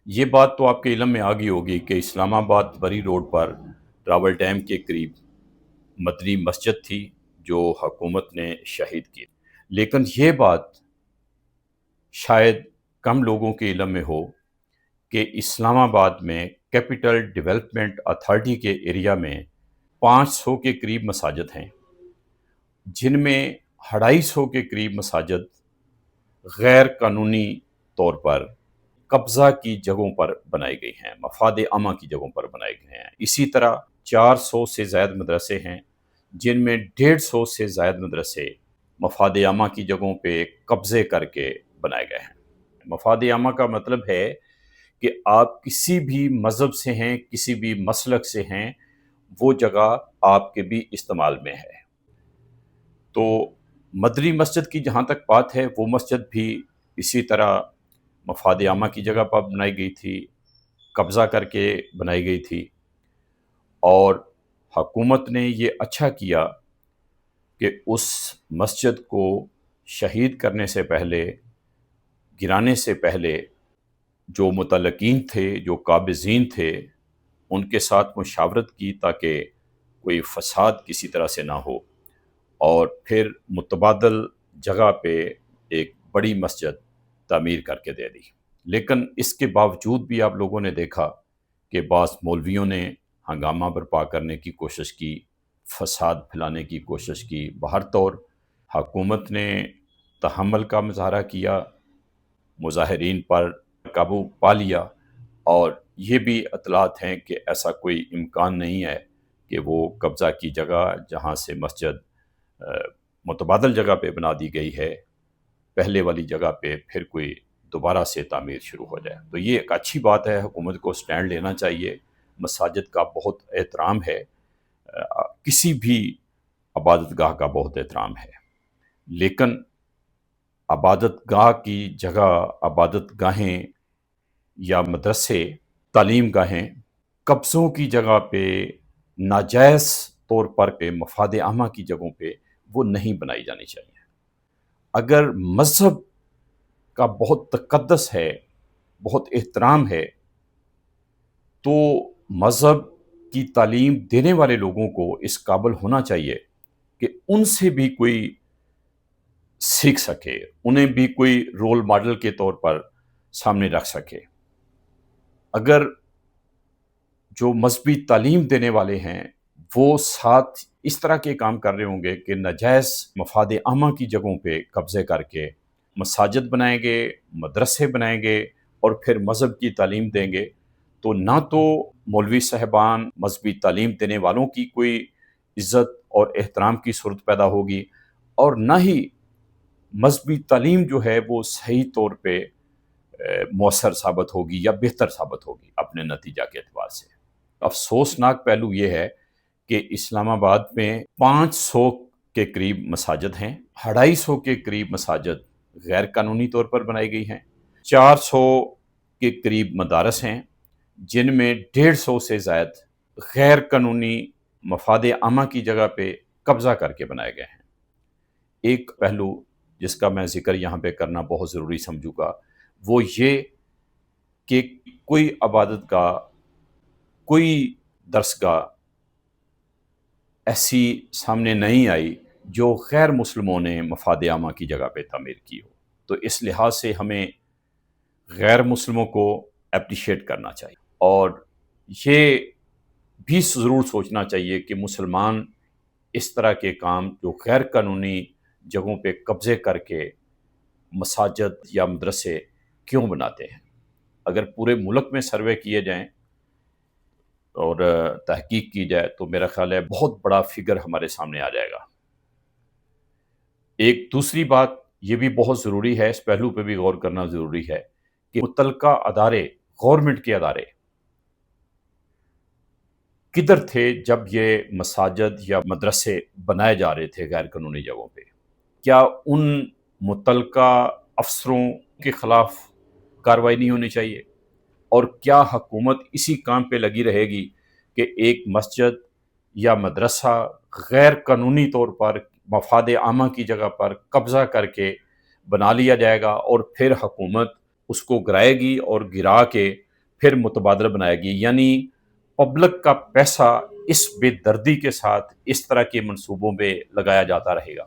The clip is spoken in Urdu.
یہ بات تو آپ کے علم میں آ گئی ہوگی کہ اسلام آباد بری روڈ پر راول ڈیم کے قریب مدنی مسجد تھی جو حکومت نے شہید کی، لیکن یہ بات شاید کم لوگوں کے علم میں ہو کہ اسلام آباد میں کیپٹل ڈیولپمنٹ اتھارٹی کے ایریا میں 500 کے قریب مساجد ہیں، جن میں 250 کے قریب مساجد غیر قانونی طور پر قبضہ کی جگہوں پر بنائی گئی ہیں، مفاد عامہ کی جگہوں پر بنائے گئے ہیں۔ اسی طرح 400 سے زائد مدرسے ہیں، جن میں 150 سے زائد مدرسے مفاد عامہ کی جگہوں پہ قبضے کر کے بنائے گئے ہیں۔ مفاد عامہ کا مطلب ہے کہ آپ کسی بھی مذہب سے ہیں، کسی بھی مسلک سے ہیں، وہ جگہ آپ کے بھی استعمال میں ہے۔ تو مدنی مسجد کی جہاں تک بات ہے، وہ مسجد بھی اسی طرح مفاد عامہ کی جگہ پر بنائی گئی تھی، قبضہ کر کے بنائی گئی تھی، اور حکومت نے یہ اچھا کیا کہ اس مسجد کو شہید کرنے سے پہلے، گرانے سے پہلے، جو متعلقین تھے، جو قابضین تھے، ان کے ساتھ مشاورت کی تاکہ کوئی فساد کسی طرح سے نہ ہو، اور پھر متبادل جگہ پہ ایک بڑی مسجد تعمیر کر کے دے دی۔ لیکن اس کے باوجود بھی آپ لوگوں نے دیکھا کہ بعض مولویوں نے ہنگامہ برپا کرنے کی کوشش کی، فساد پھیلانے کی کوشش کی۔ بہر طور حکومت نے تحمل کا مظاہرہ کیا، مظاہرین پر قابو پا لیا، اور یہ بھی اطلاعات ہیں کہ ایسا کوئی امکان نہیں ہے کہ وہ قبضہ کی جگہ جہاں سے مسجد متبادل جگہ پہ بنا دی گئی ہے، پہلے والی جگہ پہ پھر کوئی دوبارہ سے تعمیر شروع ہو جائے۔ تو یہ ایک اچھی بات ہے، حکومت کو سٹینڈ لینا چاہیے۔ مساجد کا بہت احترام ہے، کسی بھی عبادت گاہ کا بہت احترام ہے، لیکن عبادت گاہ کی جگہ، عبادت گاہیں یا مدرسے، تعلیم گاہیں قبضوں کی جگہ پہ، ناجائز طور پر پہ، مفاد عامہ کی جگہوں پہ وہ نہیں بنائی جانی چاہیے۔ اگر مذہب کا بہت تقدس ہے، بہت احترام ہے، تو مذہب کی تعلیم دینے والے لوگوں کو اس قابل ہونا چاہیے کہ ان سے بھی کوئی سیکھ سکے، انہیں بھی کوئی رول ماڈل کے طور پر سامنے رکھ سکے۔ اگر جو مذہبی تعلیم دینے والے ہیں وہ ساتھ اس طرح کے کام کر رہے ہوں گے کہ ناجائز مفاد عامہ کی جگہوں پہ قبضے کر کے مساجد بنائیں گے، مدرسے بنائیں گے، اور پھر مذہب کی تعلیم دیں گے، تو نہ تو مولوی صاحبان، مذہبی تعلیم دینے والوں کی کوئی عزت اور احترام کی صورت پیدا ہوگی، اور نہ ہی مذہبی تعلیم جو ہے وہ صحیح طور پہ مؤثر ثابت ہوگی یا بہتر ثابت ہوگی اپنے نتیجہ کے اعتبار سے۔ افسوسناک پہلو یہ ہے کہ اسلام آباد میں 500 کے قریب مساجد ہیں، 250 کے قریب مساجد غیر قانونی طور پر بنائی گئی ہیں، 400 کے قریب مدارس ہیں، جن میں 150 سے زائد غیر قانونی مفاد عامہ کی جگہ پہ قبضہ کر کے بنائے گئے ہیں۔ ایک پہلو جس کا میں ذکر یہاں پہ کرنا بہت ضروری سمجھوں گا، وہ یہ کہ کوئی عبادت گاہ، کوئی درس گاہ ایسی سامنے نہیں آئی جو غیر مسلموں نے مفاد عامہ کی جگہ پہ تعمیر کی ہو۔ تو اس لحاظ سے ہمیں غیر مسلموں کو اپریشیٹ کرنا چاہیے، اور یہ بھی ضرور سوچنا چاہیے کہ مسلمان اس طرح کے کام جو غیر قانونی جگہوں پہ قبضے کر کے مساجد یا مدرسے کیوں بناتے ہیں۔ اگر پورے ملک میں سروے کیے جائیں اور تحقیق کی جائے تو میرا خیال ہے بہت بڑا فگر ہمارے سامنے آ جائے گا۔ ایک دوسری بات یہ بھی بہت ضروری ہے، اس پہلو پہ بھی غور کرنا ضروری ہے کہ متعلقہ ادارے، گورنمنٹ کے ادارے کدھر تھے جب یہ مساجد یا مدرسے بنائے جا رہے تھے غیر قانونی جگہوں پہ؟ کیا ان متعلقہ افسروں کے خلاف کارروائی نہیں ہونی چاہیے؟ اور کیا حکومت اسی کام پہ لگی رہے گی کہ ایک مسجد یا مدرسہ غیر قانونی طور پر مفاد عامہ کی جگہ پر قبضہ کر کے بنا لیا جائے گا، اور پھر حکومت اس کو گرائے گی اور گرا کے پھر متبادل بنائے گی، یعنی پبلک کا پیسہ اس بے دردی کے ساتھ اس طرح کے منصوبوں پہ لگایا جاتا رہے گا۔